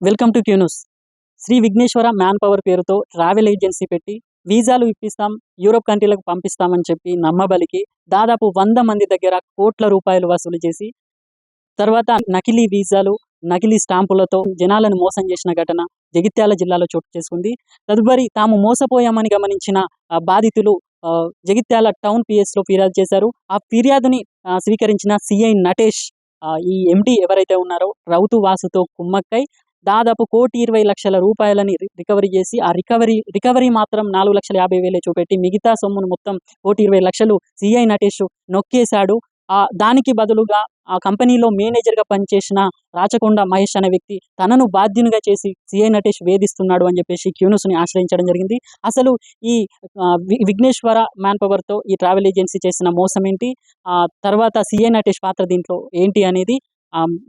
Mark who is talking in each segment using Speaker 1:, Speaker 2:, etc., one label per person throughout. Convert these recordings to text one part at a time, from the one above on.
Speaker 1: Welcome to Q News. Shri Vighneshwara man power పేరుతో travel agency పెట్టి వీసాలు ఇప్పిస్తాం, యూరోప్ కంట్రీలకు పంపిస్తామని చెప్పి నమ్మబలికి దాదాపు 100 మంది దగ్గర కోట్ల రూపాయలు వసూలు చేసి తర్వాత నకిలీ వీసాలు, నకిలీ స్టాంపులతో జనాలను మోసం చేసిన ఘటన జగిత్యాల జిల్లాలో చోటు చేసుకుంది. తదుపరి తాము మోసపోయామని గమనించిన బాధితులు జగిత్యాల టౌన్ పిఎస్లో ఫిర్యాదు చేశారు. ఆ ఫిర్యాదుని స్వీకరించిన సిఐ నటేష్ ఈ ఎండి ఎవరైతే ఉన్నారో రౌతు వాసుతో కుమ్మక్కై దాదాపు 1,20,00,000 రూపాయలని రికవరీ చేసి ఆ రికవరీ మాత్రం 4,50,000 చూపెట్టి మిగతా సొమ్మును మొత్తం 1,20,00,000 సిఐ నటేష్ నొక్కేశాడు. దానికి బదులుగా ఆ కంపెనీలో మేనేజర్గా పనిచేసిన రాచకొండ మహేష్ అనే వ్యక్తి తనను బాధ్యునిగా చేసి సిఐ నటేష్ వేధిస్తున్నాడు అని చెప్పేసి క్యూన్యూస్ని ఆశ్రయించడం జరిగింది. అసలు ఈ విఘ్నేశ్వర మ్యాన్ పవర్తో ఈ ట్రావెల్ ఏజెన్సీ చేసిన మోసం ఏంటి, తర్వాత సిఐ నటేష్ పాత్ర దీంట్లో ఏంటి అనేది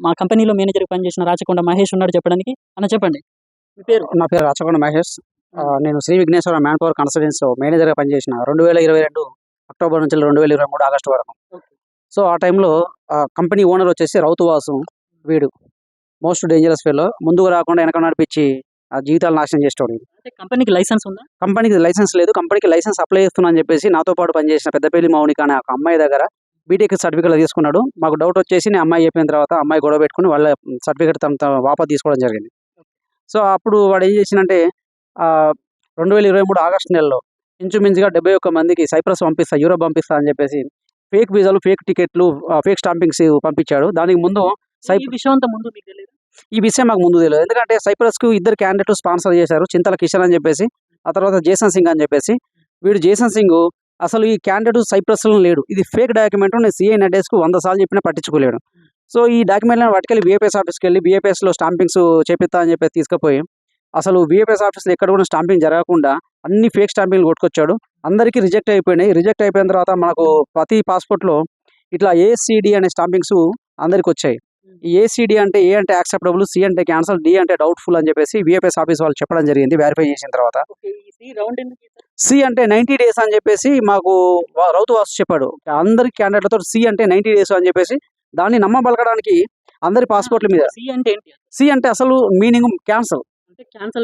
Speaker 1: మా కంపెనీలో మేనేజర్గా పనిచేసిన రాచకొండ మహేష్ ఉన్నాడు చెప్పడానికి. అన్న చెప్పండి, మీ పేరు?
Speaker 2: నా పేరు రాచకొండ మహేష్. నేను శ్రీ విఘ్నేశ్వర మ్యాన్ పవర్ కన్సల్టెన్సీలో మేనేజర్గా పనిచేసిన 2022 అక్టోబర్ నుంచి 2023 ఆగస్టు వరకు. సో ఆ టైంలో కంపెనీ ఓనర్ వచ్చేసి రౌతు వాసు. వీడు మోస్ట్ డేంజరస్ ఫెలో, ముందుకు రాకుండా వెనక నడిపించి ఆ జీవితాలు నాశనం చేసేవాడు.
Speaker 1: కంపెనీకి లైసెన్స్ ఉందా?
Speaker 2: కంపెనీకి లైసెన్స్ లేదు. కంపెనీకి లైసెన్స్ అప్లై చేస్తున్నా అని చెప్పేసి నాతో పాటు పనిచేసిన పెద్దపల్లి మౌనిక అనే ఒక అమ్మాయి దగ్గర బీటెక్ సర్టిఫికేట్ తీసుకున్నాడు. మాకు డౌట్ వచ్చేసి నేను అమ్మాయి చెప్పిన తర్వాత అమ్మాయి గొడవ పెట్టుకుని వాళ్ళ సర్టిఫికేట్ తన వాపస్ తీసుకోవడం జరిగింది. సో అప్పుడు వాడు ఏం చేసిందంటే 2023 ఆగస్టు నెలలో ఇంచుమించుగా 71 మందికి సైప్రస్ పంపిస్తా, యూరోప్ పంపిస్తా అని చెప్పేసి ఫేక్ వీసాలు, ఫేక్ టికెట్లు, ఫేక్ స్టాంపింగ్స్ పంపించాడు. దానికి ముందు ఈ విషయం మాకు ముందు తెలియదు. ఎందుకంటే సైప్రస్కు 2 క్యాండిడేట్ స్పాన్సర్ చేశారు, చింతల కిషన్ అని చెప్పేసి, ఆ తర్వాత జేసన్ సింగ్ అని చెప్పేసి. వీడు జేసన్ సింగ్ అసలు ఈ క్యాండిడేట్ సైప్రస్లో లేడు, ఇది ఫేక్ డాక్యుమెంట్. నేను సిఐ నటేష్కు 100 సార్లు చెప్పినా పట్టించుకోలేడు. సో ఈ డాక్యుమెంట్లను పట్టుకెళ్ళి బిఎఫ్ఎస్ ఆఫీస్కి వెళ్ళి బిఎఫ్ఎస్లో స్టాంపింగ్స్ చేపిస్తా అని చెప్పేసి తీసుకుపోయి అసలు బిఎఫ్ఎస్ ఆఫీస్లో ఎక్కడ కూడా స్టాంపింగ్ జరగకుండా అన్ని ఫేక్ స్టాంపింగ్లు కొట్టుకొచ్చాడు. అందరికీ రిజెక్ట్ అయిపోయినాయి. రిజెక్ట్ అయిపోయిన తర్వాత మనకు ప్రతి పాస్పోర్ట్లో ఇట్లా ఏసిడి అనే స్టాంపింగ్స్ అందరికి వచ్చాయి. ఈ ఏసిడి అంటే ఏ అంటే యాక్సెప్టబుల్, సి అంటే క్యాన్సల్, డి అంటే డౌట్ఫుల్ అని చెప్పేసి బిఎఫ్ఎస్ ఆఫీస్ వాళ్ళు చెప్పడం జరిగింది వెరిఫై చేసిన తర్వాత. సి అంటే 90 డేస్ అని చెప్పేసి మాకు రౌతు వాసు చెప్పాడు. అందరి క్యాండిడేట్లతో సి అంటే 90 డేస్ అని చెప్పేసి దాన్ని నమ్మబలకడానికి అందరి పాస్పోర్ట్ల మీద సి అంటే అసలు మీనింగ్ క్యాన్సల్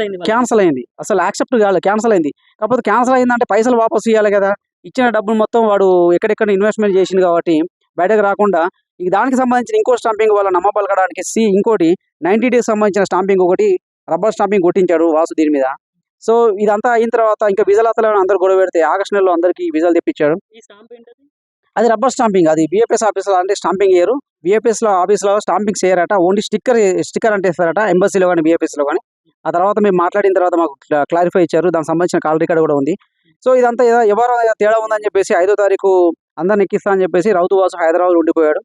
Speaker 2: అయింది, అసలు యాక్సెప్ట్ కాలేదు, క్యాన్సల్ అయింది. కాకపోతే క్యాన్సల్ అయిందంటే పైసలు వాపస్ ఇవ్వాలి కదా. ఇచ్చిన డబ్బులు మొత్తం వాడు ఎక్కడెక్కడ ఇన్వెస్ట్మెంట్ చేసింది కాబట్టి బయటకు రాకుండా ఇక దానికి సంబంధించిన ఇంకో స్టాంపింగ్ వాళ్ళ నమ్మబలకడానికి సి, ఇంకోటి 90 డేస్ సంబంధించిన స్టాంపింగ్, ఒకటి రబ్బర్ స్టాంపింగ్ కొట్టించాడు వాసు దీని మీద. సో ఇదంతా అయిన తర్వాత ఇంకా విజాలు అతలను అందరు గొడవ పెడితే ఆగస్టు నెలలో అందరికీ విజాలు తెప్పించాడు. అది రబ్బర్ స్టాంపింగ్, అది బిఎఫ్ఎస్ ఆఫీస్లో అంటే స్టాంపింగ్ చేయరు. బిఎఫ్ఎస్లో ఆఫీస్లో స్టాంపింగ్ చేయరట, ఓన్లీ స్టిక్కర్ అంటే ఇస్తారట ఎంబసీలో కానీ బిఎఫ్ఎస్లో కానీ. ఆ తర్వాత మేము మాట్లాడిన తర్వాత మాకు క్లారిఫై ఇచ్చారు, దానికి సంబంధించిన కాల్ రికార్డ్ కూడా ఉంది. సో ఇదంతా ఎవరో తేడా ఉందని చెప్పేసి 5వ తారీఖు అందరిని ఎక్కిస్తా అని చెప్పేసి రౌతు వాసు హైదరాబాద్ ఉండిపోయాడు.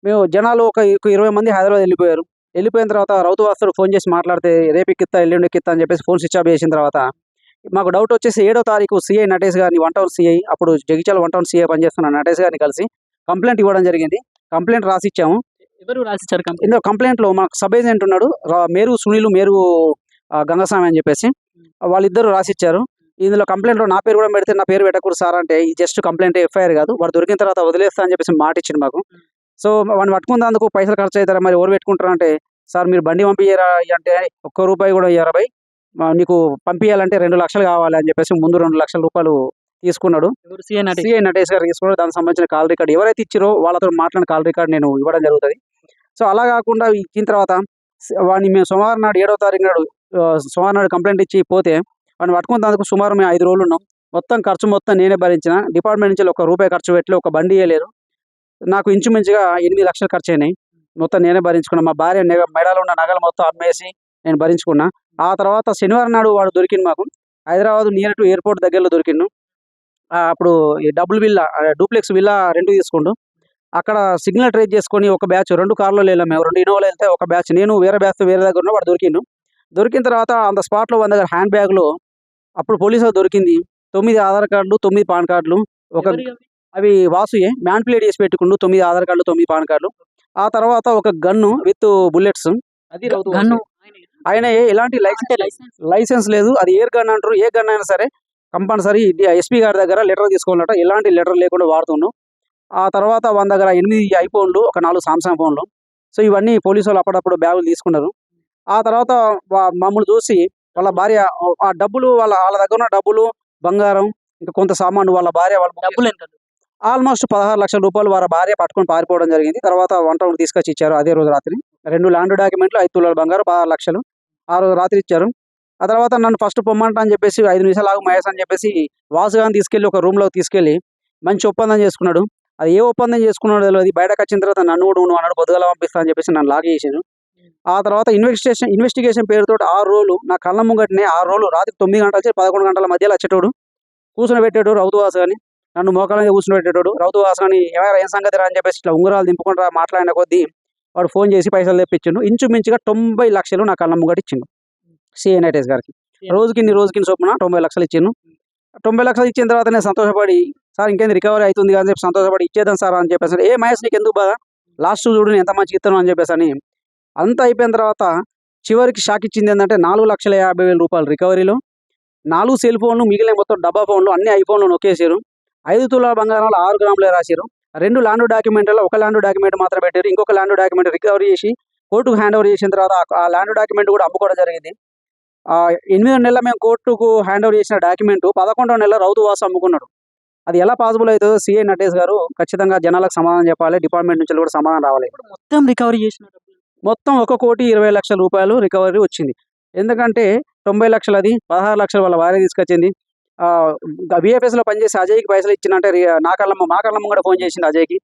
Speaker 2: మేము జనాలు ఒక 20 మంది హైదరాబాద్ వెళ్ళిపోయారు. వెళ్ళిపోయిన తర్వాత రౌతు వాసుడు ఫోన్ చేసి మాట్లాడితే రేపు ఎక్కిస్తా, ఎల్లుండి ఎక్కిస్తా అని చెప్పేసి ఫోన్ స్విచ్ ఆఫ్ చేసిన తర్వాత మాకు డౌట్ వచ్చేసి 7వ తారీఖు సిఐ నటేష్ గారిని, 1 టౌన్ సిఐ, అప్పుడు జగిత్యాల 1 టౌన్ సిఐ పనిచేస్తున్న నటేష్ గారిని కలిసి కంప్లైంట్ ఇవ్వడం జరిగింది. కంప్లైంట్ రాసిచ్చాము.
Speaker 1: ఎవరు రాసిచ్చారు?
Speaker 2: ఇందులో కంప్లైంట్లో మాకు సబ్ ఏజెంట్ ఉన్నాడు, మేరు సునీలు, మేరు గంగస్వామి అని చెప్పేసి, వాళ్ళిద్దరు రాసిచ్చారు. ఇందులో కంప్లైంట్లో నా పేరు కూడా పెడితే నా పేరు పెట్టకూడదు సార్ అంటే, ఈ జస్ట్ కంప్లైంట్ ఎఫ్ఐఆర్ కాదు, వాడు దొరికిన తర్వాత వదిలేస్తా అని చెప్పేసి మాట ఇచ్చింది మాకు. సో వాడిని పట్టుకున్నందుకు పైసలు ఖర్చు అవుతారా, మరి ఎవరు పెట్టుకుంటారా అంటే, సార్ మీరు బండి పంపించారా అంటే ₹1 కూడా ఇయ్యరా భయ్, నీకు పంపించాలంటే 2 లక్షలు కావాలి అని చెప్పేసి ముందు 2 లక్షల రూపాయలు తీసుకున్నాడు. సిఐ నటేష్ గారు తీసుకున్నాడు. దానికి సంబంధించిన కాల్ రికార్డ్ ఎవరైతే ఇచ్చారో వాళ్ళతో మాట్లాడిన కాల్ రికార్డ్ నేను ఇవ్వడం జరుగుతుంది. సో అలా కాకుండా ఇచ్చిన తర్వాత వాడిని మేము సోమవారం నాడు 7వ తారీఖు నాడు సోమవారం నాడు కంప్లైంట్ ఇచ్చి పోతే వాడిని పట్టుకున్నందుకు సుమారు మేము 5 రోజులు ఉన్నాం. మొత్తం ఖర్చు మొత్తం నేనే భరించిన. డిపార్ట్మెంట్ నుంచి ₹1 ఖర్చు పెట్టి ఒక బండి ఇవ్వలేరు. నాకు ఇంచుమించుగా 8 లక్షలు ఖర్చు అయినాయి. మొత్తం నేనే భరించుకున్నా. మా భార్య మెడలో ఉన్న నగలు మొత్తం అమ్మేసి నేను భరించుకున్నా. ఆ తర్వాత శనివారం నాడు వాడు దొరికింది మాకు. హైదరాబాద్ నియర్ టు ఎయిర్పోర్ట్ దగ్గరలో దొరికిండు. అప్పుడు ఈ డూప్లెక్స్ విల్లా రెంట్ తీసుకుండు. అక్కడ సిగ్నల్ ట్రేస్ చేసుకొని ఒక బ్యాచ్ 2 కార్లో వెళ్ళాం మేము, 2 ఇన్నోవాలో వెళ్తే ఒక బ్యాచ్ నేను వేరే బ్యాచ్ వేరే దగ్గర ఉన్న వాడు దొరికిండు. దొరికిన తర్వాత అంత స్పాట్లో మన దగ్గర హ్యాండ్ బ్యాగ్లో అప్పుడు పోలీసులు దొరికింది 9 ఆధార్ కార్డులు, 9 పాన్ కార్డులు, అవి వాసుయే మ్యాన్పులేట్ చేసి పెట్టుకుండు, 9 ఆధార్ కార్డులు, 9 పాన్ కార్డులు. ఆ తర్వాత ఒక గన్ను విత్ బుల్లెట్స్. ఆయన ఎలాంటి లైసెన్స్ లేదు, అది ఎయిర్ గన్ అంటారు. ఏ గన్ అయినా సరే కంపల్సరీ ఎస్పీ గారి దగ్గర లెటర్ తీసుకోవాలట, ఎలాంటి లెటర్ లేకుండా వాడుతున్నాం. ఆ తర్వాత మన దగ్గర 8 ఐఫోన్లు, ఒక 4 సామ్సంగ్ ఫోన్లు. సో ఇవన్నీ పోలీసు వాళ్ళు అప్పుడప్పుడు బ్యాగులు తీసుకున్నారు. ఆ తర్వాత మమ్మల్ని చూసి వాళ్ళ భార్య ఆ డబ్బులు వాళ్ళ దగ్గర ఉన్న డబ్బులు, బంగారం, ఇంకా కొంత సామాను వాళ్ళ భార్య
Speaker 1: డబ్బులు ఎంత?
Speaker 2: ఆల్మోస్ట్ 16,00,000 రూపాయలు వాళ్ళ భార్య పట్టుకొని పారిపోవడం జరిగింది. తర్వాత వన్ టౌన్‌కి తీసుకొచ్చి ఇచ్చారు అదే రోజు రాత్రి. 2 ల్యాండ్ డాక్యుమెంట్లు, 5 తులాల బంగారం, 16,00,000 ఆ రోజు రాత్రి ఇచ్చారు. ఆ తర్వాత నన్ను ఫస్ట్ పొమ్మంటా అని చెప్పేసి 5 నిమిషాలు ఆగు మహేష్ అని చెప్పేసి వాసు గారిని తీసుకెళ్ళి ఒక రూమ్‌లోకి తీసుకెళ్ళి మంచి ఒప్పందం చేసుకున్నాడు. అది ఏ ఒప్పందం చేసుకున్నాడో తెలవది. బయటకొచ్చిన తర్వాత నన్ను కూడా నువ్వు అన్నాడు పొద్దుగాల పంపిస్తా అని చెప్పేసి నన్ను లాగ్ చేసిండు. ఆ తర్వాత ఇన్వెస్టిగేషన్ పేరుతోటి 6 రోజులు నా కళ్ళ ముంగటనే 6 రోజులు రాత్రి 9 గంటల నుంచి 11 గంటల మధ్యలో వచ్చేటోడు. కూర్చొనబెట్టాడు రౌతు వాసు గారిని. నన్ను మోకాళ్ళ మీద కూర్చోబెట్టేటోడు. రౌతు వాసు గారిని ఏమైరా ఏం సంగతిరా అని చెప్పేసి ఇట్లా ఉంగరాలు దింపుకుంటా మాట్లాడిన కొద్దీ వాడు ఫోన్ చేసి పైసలు తెప్పించిండు. ఇంచుమించుగా 90,00,000 నా కళ్ళ ముంగట ఇచ్చిండు సిఐ నటేష్ గారికి. రోజుకిన్ని చొప్పున 90,00,000 ఇచ్చిండు. 90,00,000 ఇచ్చిన తర్వాత నేను సంతోషపడి సార్ ఇంకేంది రికవరీ అవుతుంది అని చెప్పి సంతోషపడి ఇచ్చేద్దాం సార్ అని చెప్పేసి ఏ మహేష్ నీకు ఎందుకు బాధ లాస్ట్ చూడు నేను ఎంత మంచిగా ఇస్తాను అని చెప్పేసి అని అంతా అయిపోయిన తర్వాత చివరికి షాక్ ఇచ్చింది ఏంటంటే 4,50,000 రూపాయలు రికవరీలో 4 సెల్ ఫోన్లు మిగిలిన మొత్తం డబ్బా ఫోన్లు అన్ని ఐఫోన్లు నొక్కేసారు. 5 తులాల బంగారంలో 6 గ్రాములే రాశారు. 2 ల్యాండ్ డాక్యుమెంట్లలో ఒక ల్యాండ్ డాక్యుమెంట్ మాత్రం పెట్టారు. ఇంకొక ల్యాండ్ డాక్యుమెంట్ రికవరీ చేసి కోర్టుకు హ్యాండ్ ఓవర్ చేసిన తర్వాత ఆ ల్యాండ్ డాక్యుమెంట్ కూడా అమ్ముకోవడం జరిగింది. 8వ నెల మేము కోర్టుకు హ్యాండ్ ఓవర్ చేసిన డాక్యుమెంట్ 11వ నెల రౌతు వాసు అమ్ముకున్నాడు. అది ఎలా పాసిబుల్ అవుతుందో సిఐ నటేష్ గారు ఖచ్చితంగా జనాలకు సమాధానం చెప్పాలి. డిపార్ట్మెంట్ నుంచి కూడా సమాధానం రావాలి.
Speaker 1: మొత్తం రికవరీ చేసిన డబ్బులు
Speaker 2: మొత్తం 1,20,00,000 రూపాయలు రికవరీ వచ్చింది. ఎందుకంటే 90,00,000 అది, 16,00,000 వాళ్ళ భార్య తీసుకొచ్చింది. బీఎఫ్ఎస్లో పనిచేసి అజయ్కి పైసలు ఇచ్చిందంటే మా కళ్ళమ్మ కూడా ఫోన్ చేసింది అజయ్కి.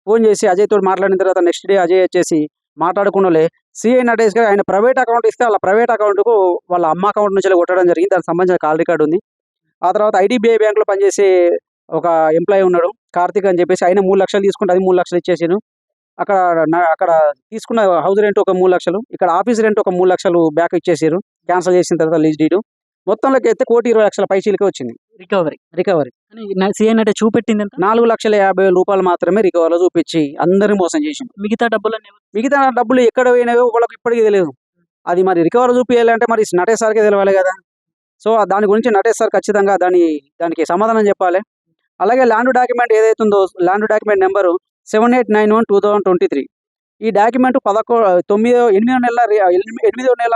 Speaker 2: ఫోన్ చేసి అజయ్ తోటి మాట్లాడిన తర్వాత నెక్స్ట్ డే అజయ్ వచ్చేసి మాట్లాడుకున్నలే సిఐ నటేష్ గారు ఆయన ప్రైవేట్ అకౌంట్ ఇస్తే వాళ్ళ ప్రైవేట్ అకౌంట్కు వాళ్ళ అమ్మ అకౌంట్ నుంచి కొట్టడం జరిగింది. దానికి సంబంధించిన కాల్ రికార్డు ఉంది. ఆ తర్వాత ఐడిబిఐ బ్యాంక్లో పనిచేసే ఒక ఎంప్లాయీ ఉన్నాడు కార్తిక్ అని చెప్పేసి ఆయన 3,00,000 తీసుకుంటే అది 3,00,000 ఇచ్చేసాను. అక్కడ తీసుకున్న హౌస్ రెంట్ ఒక 3,00,000, ఇక్కడ ఆఫీస్ రెంట్ ఒక 3,00,000 బ్యాక్ ఇచ్చేసారు క్యాన్సిల్ చేసిన తర్వాత లీజ్ డీడ్. మొత్తంలోకి అయితే 1,20,00,000 పైచీలకే వచ్చింది రికవరీ.
Speaker 1: సిఐ నటే చూపెట్టింది ఎంత?
Speaker 2: 4,50,000 రూపాయలు మాత్రమే రికవరీలో చూపించి అందరినీ మోసం చేసింది.
Speaker 1: మిగతా
Speaker 2: డబ్బులు ఎక్కడ పోయినాయో వాళ్ళకి ఇప్పటికీ తెలియదు. అది మరి రికవరీ చూపించాలంటే మరి నటేష్ సార్కే తెలియాలి కదా. సో దాని గురించి నటేష్ సార్ ఖచ్చితంగా దానికి సమాధానం చెప్పాలి. అలాగే ల్యాండ్ డాక్యుమెంట్ ఏదైతుందో ల్యాండ్ డాక్యుమెంట్ నెంబరు 7891/2023 ఈ డాక్యుమెంట్ 8వ నెల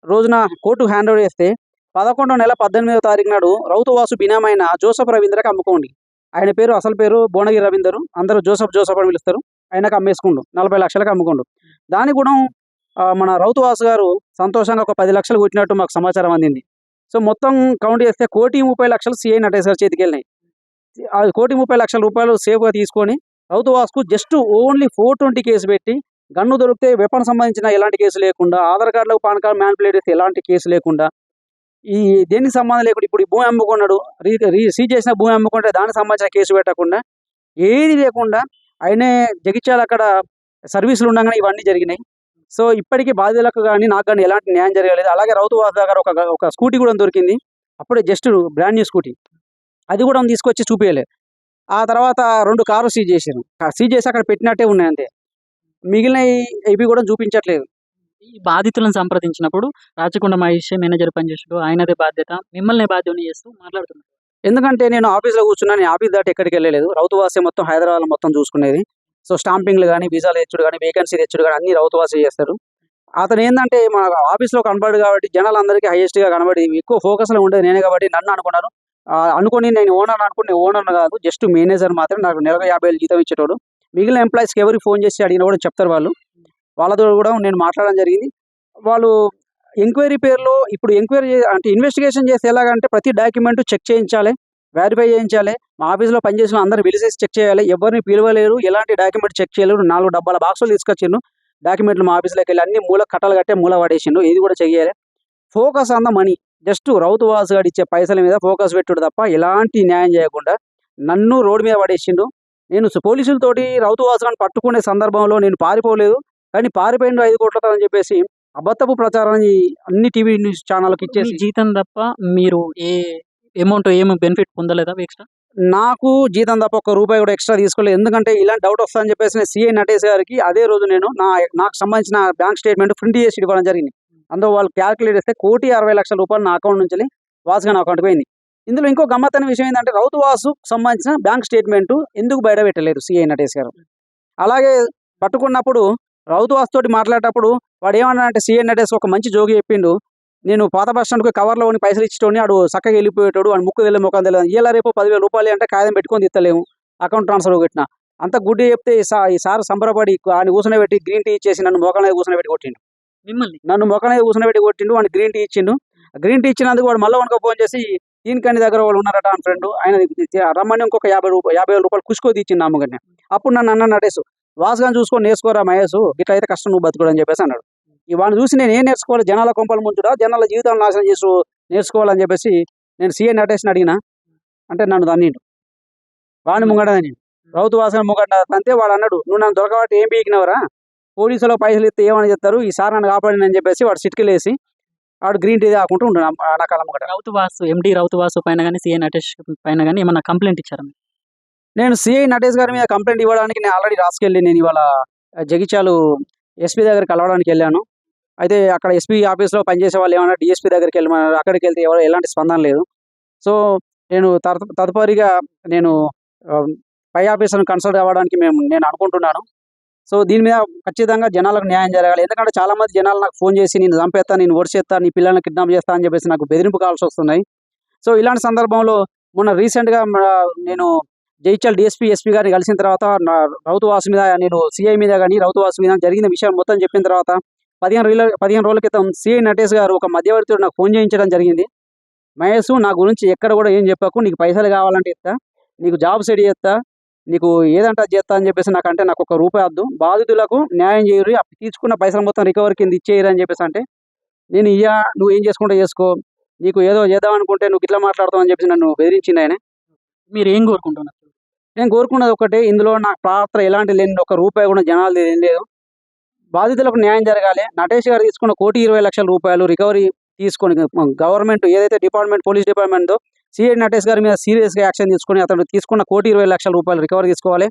Speaker 2: రోజున కోర్టు హ్యాండ్ ఓవర్ చేస్తే 11వ నెల 18వ తారీఖు నాడు రౌతు వాసు బినామైన జోసఫ్ రవీంద్రకి అమ్ముకోండి. ఆయన పేరు అసలు పేరు బోనగిరి రవీందరు, అందరూ జోసఫ్ అని పిలుస్తారు. ఆయనకు అమ్మేసుకుండు 40,00,000కి అమ్ముకోండు. దాని కూడా మన రౌతు వాసు గారు సంతోషంగా ఒక 10 లక్షలు కొట్టినట్టు మాకు సమాచారం అందింది. సో మొత్తం కౌంట్ చేస్తే 1,30,00,000 సిఐ నటేష్ గారి చేతికి వెళ్ళినాయి. 1,30,00,000 రూపాయలు సేఫ్గా తీసుకొని రౌతు వాసుకు జస్ట్ ఓన్లీ 420 కేసు పెట్టి గన్ను దొరికితే వెపన్ సంబంధించిన ఎలాంటి కేసు లేకుండా, ఆధార్ కార్డులకు పాన్ కార్డు మ్యానిపులేట్ చేస్తే ఎలాంటి కేసు లేకుండా, ఈ దేనికి సంబంధం లేకుండా ఇప్పుడు ఈ భూమి అమ్ముకున్నాడు సీజ్ చేసిన భూమి అమ్ముకుంటే దానికి సంబంధించిన కేసు పెట్టకుండా ఏది లేకుండా ఆయనే జగిత్యాల అక్కడ సర్వీసులు ఉండగానే ఇవన్నీ జరిగినాయి. సో ఇప్పటికీ బాధితులకు కానీ నాకు కానీ ఎలాంటి న్యాయం జరగలేదు. అలాగే రౌతు వాసు దగ్గర ఒక స్కూటీ కూడా దొరికింది. అప్పుడే జస్ట్ బ్రాండ్ న్యూ స్కూటీ, అది కూడా తీసుకొచ్చి చూపించలేదు. ఆ తర్వాత 2 కార్లు సీజ్ చేశారు. సీజ్ చేసి అక్కడ పెట్టినట్టే ఉన్నాయి అంతే, మిగిలిన ఇవి కూడా చూపించట్లేదు.
Speaker 1: ఈ బాధితులను సంప్రదించినప్పుడు రాచకొండ మహేష్ మేనేజర్ పనిచేసాడు, ఆయనదే బాధ్యత, మిమ్మల్ని బాధ్యతని చేస్తూ మాట్లాడుతున్నారు.
Speaker 2: ఎందుకంటే నేను ఆఫీస్లో కూర్చున్నా, నేను ఆఫీస్ దాటి ఎక్కడికి వెళ్ళలేదు. రౌతు వాసే మొత్తం హైదరాబాద్ మొత్తం చూసుకునేది. సో స్టాంపింగ్లు కానీ, వీసాలు తెచ్చుడు కానీ, వేకెన్సీ తెచ్చుడు కానీ అన్ని రౌతు వాసే చేస్తారు. అతను ఏంటంటే మన ఆఫీస్లో కనబడి కాబట్టి జనాలందరికీ హైయెస్ట్గా కనబడి ఎక్కువ ఫోకస్లో ఉండేది నేనే కాబట్టి నన్ను అనుకున్నారు. అనుకుని నేను ఓనర్ అనుకుని ఓనర్ కాదు, జస్ట్ మేనేజర్ మాత్రం. నాకు నెలకు 50,000 జీతం ఇచ్చేటోడు. మిగిలిన ఎంప్లాయీస్కి ఎవరికి ఫోన్ చేసి అడిగినా కూడా చెప్తారు వాళ్ళు. వాళ్ళతో కూడా నేను మాట్లాడడం జరిగింది. వాళ్ళు ఎంక్వైరీ పేరులో ఇప్పుడు ఎంక్వైరీ అంటే ఇన్వెస్టిగేషన్ చేస్తే ఎలాగంటే ప్రతి డాక్యుమెంట్ చెక్ చేయించాలి, వెరిఫై చేయించాలి. మా ఆఫీస్లో పనిచేసిన అందరూ పిలిచేసి చెక్ చేయాలి. ఎవరిని పిలవలేరు, ఎలాంటి డాక్యుమెంట్ చెక్ చేయలేరు. 4 డబ్బాల బాక్సులు తీసుకొచ్చిండు డాక్యుమెంట్లు మా ఆఫీస్లోకి వెళ్ళి అన్ని కట్టలు కట్టే మూల పడేసిండు. ఇది కూడా చెయ్యాలి. Focus on the money, just Rautu Vasu గారు ఇచ్చే పైసల మీద ఫోకస్ పెట్టుడు తప్ప ఎలాంటి న్యాయం చేయకుండా నన్ను రోడ్డు మీద పడేసిండు. నేను పోలీసులతోటి రౌతు వాసు గారిని పట్టుకునే సందర్భంలో నేను పారిపోలేదు, కానీ పారిపోయిండు 5 కోట్లతో అని చెప్పేసి అబద్ధపు ప్రచారాన్ని అన్ని టీవీ న్యూస్ ఛానల్కి ఇచ్చేసి
Speaker 1: జీతం తప్ప మీరు ఏమి బెనిఫిట్ పొందలేదా ఎక్స్ట్రా?
Speaker 2: నాకు జీతం తప్ప ₹1 కూడా ఎక్స్ట్రా తీసుకోలేదు. ఎందుకంటే ఇలాంటి డౌట్ వస్తుందని చెప్పేసి నేను సిఐ నటేష్ గారికి అదే రోజు నేను నాకు సంబంధించిన బ్యాంక్ స్టేట్మెంట్ ప్రింట్ చేసి ఇవ్వడం జరిగింది. అందులో వాళ్ళు క్యాల్కులేట్ చేస్తే 1,60,00,000 రూపాయలు నా అకౌంట్ నుంచి వాసుగా నా అకౌంట్కి పోయింది. ఇందులో ఇంకో గమ్మత్తైన విషయం ఏంటంటే రౌతు వాసుకు సంబంధించిన బ్యాంక్ స్టేట్మెంట్ ఎందుకు బయట పెట్టలేదు సిఐ నటేష్ గారు. అలాగే పట్టుకున్నప్పుడు రౌతు వాసు తోటి మాట్లాడేటప్పుడు వాడు ఏమన్నా అంటే సీఏ నటేష్ ఒక మంచి జోగి చెప్పిండు, నేను పాత బస్ స్టాండ్కి కవర్లో ఉన్న పైసలు ఇచ్చేటోని ఆడు చక్కగా వెళ్ళిపోయేటోడు, వాడు ముక్కు తెలియదు ముఖం తెలియదు, ఇలా రేపు 10,000 రూపాయలు అంటే కాగితం పెట్టుకొని తిత్తలేము, అకౌంట్ ట్రాన్స్ఫర్ పెట్టిన అంత గుడ్డి చెప్తే ఈ సార్ సంబరపడి ఆయన కూర్చొని గ్రీన్ టీ ఇచ్చేసి నన్ను మోకాళ్ళ మీద కూర్చొని కొట్టిండు.
Speaker 1: మిమ్మల్ని
Speaker 2: నన్ను మొక్కన కూర్చోబెట్టి కొట్టిండు, వాడిని గ్రీన్ టీ ఇచ్చిండు. గ్రీన్ టీ ఇచ్చినందుకు వాడు మళ్ళీ వనుక ఫోన్ చేసి దీనికని దగ్గర వాళ్ళు ఉన్నారట అని ఫ్రెండ్, ఆయన రమ్మని ఇంకొక 50,000 రూపాయలు కుసుకో ఇచ్చింది అమ్మగారిని. అప్పుడు నన్ను అన్న నటేసు వాసుగాని చూసుకొని నేర్చుకోరా మహేష్, ఇట్లా అయితే కష్టం నువ్వు బతుకుడు అని చెప్పేసి అన్నాడు. వాడిని చూసి నేను ఏం నేర్చుకోవాలి, జనాల కొంపలు ముంచుడా, జనాల జీవితాలు నాశనం చేసి నేర్చుకోవాలని చెప్పేసి నేను సీఏ నటేష్ని అడిగిన, అంటే నన్ను దన్నిండు. వాడిని ముంగడని రౌతు వాసన ముంగడ అంతే. వాడు అన్నాడు, నువ్వు నన్ను దొరకబట్టి ఏం పీకినవరా, పోలీసులో పైసలు ఇస్తే ఏమని చెప్తారు, ఈసారి నన్ను కాపాడినని చెప్పేసి వాడు సిట్కిలేసి వాడు గ్రీన్ టీ తాకుంటూ ఉంటున్నా నా కాలం ఒకటి.
Speaker 1: ఎండి రౌతు వాసు పైన కానీ సిఐ నటేష్ పైన కానీ ఏమన్నా కంప్లైంట్ ఇచ్చారా?
Speaker 2: నేను సిఐ నటేష్ గారి మీద కంప్లైంట్ ఇవ్వడానికి నేను ఆల్రెడీ రాసుకెళ్ళి నేను ఇవాళ జగిత్యాలు ఎస్పీ దగ్గరికి కలవడానికి వెళ్ళాను. అయితే అక్కడ ఎస్పీ ఆఫీస్లో పనిచేసే వాళ్ళు ఏమన్నా డిఎస్పీ దగ్గరికి వెళ్ళమన్నారు. అక్కడికి వెళ్తే ఎవరు ఎలాంటి స్పందన లేదు. సో నేను తదుపరిగా నేను పై ఆఫీసర్ని కన్సల్ట్ అవ్వడానికి నేను అనుకుంటున్నాను. సో దీని మీద ఖచ్చితంగా జనాలకు న్యాయం జరగాలి. ఎందుకంటే చాలామంది జనాలు నాకు ఫోన్ చేసి నేను చంపేస్తా, నేను ఓడిచేస్తా, నీ పిల్లల్ని కిడ్నాప్ చేస్తా అని చెప్పేసి నాకు బెదిరింపు కాల్స్ వస్తున్నాయి. సో ఇలాంటి సందర్భంలో మొన్న రీసెంట్గా నేను జగిత్యాల డిఎస్పీ ఎస్పీ గారిని కలిసిన తర్వాత రౌతు వాసు మీద, నేను సిఐ మీద కానీ రౌతు వాసు మీద జరిగిన విషయం మొత్తం చెప్పిన తర్వాత 15 రోజుల క్రితం సిఐ నటేష్ గారు ఒక మధ్యవర్తితో నాకు ఫోన్ చేయించడం జరిగింది. మహేష్, నా గురించి ఎక్కడ కూడా ఏం చెప్పకు, నీకు పైసలు కావాలంటే ఇస్తా, నీకు జాబ్ సెట్ చేస్తా, నీకు ఏదంటే చేస్తా అని చెప్పేసి నాకు ఒక రూపాయి వద్దు, బాధితులకు న్యాయం చేయరు, తీసుకున్న పైసలు మొత్తం రికవరీ కింద ఇచ్చేయరు అని చెప్పేసి అంటే, నేను నువ్వు ఏం చేసుకుంటే చేసుకో, నీకు ఏదో చేద్దాం అనుకుంటే నువ్వు ఇట్లా మాట్లాడతావు అని చెప్పేసి నన్ను బెదిరించింది ఆయన.
Speaker 1: మీరు ఏం కోరుకుంటున్నారు?
Speaker 2: నేను కోరుకున్నది ఒకటే, ఇందులో నాకు పాత్ర ఎలాంటి లేని, ఒక రూపాయి కూడా జనాలు ఏం లేదు, బాధితులకు న్యాయం జరగాలి. నటేష్ గారు తీసుకున్న 1,20,00,000 రూపాయలు రికవరీ తీసుకొని గవర్నమెంట్ ఏదైతే డిపార్ట్మెంట్, పోలీస్ డిపార్ట్మెంట్తో సిఐ నటేష్ గారి మీద సీరియస్గా యాక్షన్ తీసుకొని అతను తీసుకున్న 1,20,00,000 రూపాయలు రికవరీ తీసుకోవాలి.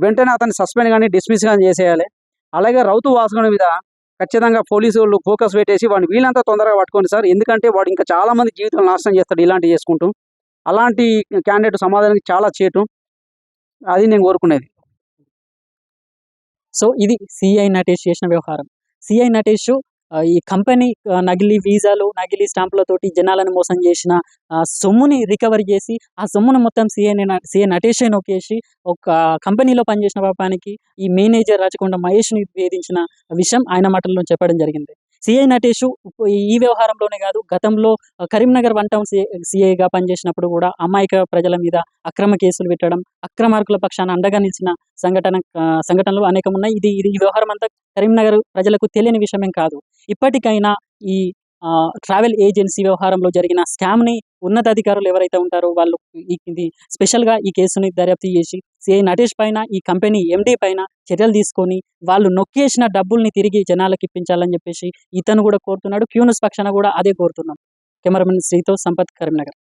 Speaker 2: వెంటనే అతన్ని సస్పెండ్ కానీ డిస్మిస్ కానీ చేసేయాలి. అలాగే రౌతు వాసుకుని మీద ఖచ్చితంగా పోలీసు వాళ్ళు ఫోకస్ పెట్టేసి వాడిని వీళ్ళంతా తొందరగా పట్టుకోండి సార్, ఎందుకంటే వాడు ఇంకా చాలామంది జీవితాలు నాశనం చేస్తాడు ఇలాంటివి చేసుకుంటూ. అలాంటి క్యాండిడేట్ సమాధానానికి చాలా చేటు, అది నేను కోరుకునేది.
Speaker 1: సో ఇది సిఐ నటేష్ చేసిన వ్యవహారం. సిఐ నటేష్ ఈ కంపెనీ నకిలీ వీసాలు, నకిలీ స్టాంపులతోటి జనాలను మోసం చేసిన సొమ్ముని రికవరీ చేసి ఆ సొమ్మును మొత్తం సిఐ నటేషే నొక్కేసి ఒక కంపెనీలో పనిచేసిన పాపానికి ఈ మేనేజర్ రాచకొండ మహేష్ని వేధించిన విషయం ఆయన మాటల్లో చెప్పడం జరిగింది. సిఐ నటేష్ ఈ వ్యవహారంలోనే కాదు, గతంలో కరీంనగర్ 1 టౌన్ సిఐగా పనిచేసినప్పుడు కూడా అమాయక ప్రజల మీద అక్రమ కేసులు పెట్టడం, అక్రమార్కుల పక్షాన అండగా నిలిచిన సంఘటనలు అనేకం ఉన్నాయి. ఈ వ్యవహారం అంతా కరీంనగర్ ప్రజలకు తెలియని విషయమేం కాదు. ఇప్పటికైనా ఈ ట్రావెల్ ఏజెన్సీ వ్యవహారంలో జరిగిన స్కామ్ని ఉన్నతాధికారులు ఎవరైతే ఉంటారో వాళ్ళు ఇది స్పెషల్గా ఈ కేసుని దర్యాప్తు చేసి సిఐ నటేష్ పైన, ఈ కంపెనీ ఎండీ పైన చర్యలు తీసుకొని వాళ్ళు నొక్కేసిన డబ్బుల్ని తిరిగి జనాలకు ఇప్పించాలని చెప్పేసి ఇతను కూడా కోరుతున్నాడు. క్యూన్యూస్ పక్షాన కూడా అదే కోరుతున్నాం. కెమెరామెన్ శ్రీతో సంపత్, కరీంనగర్.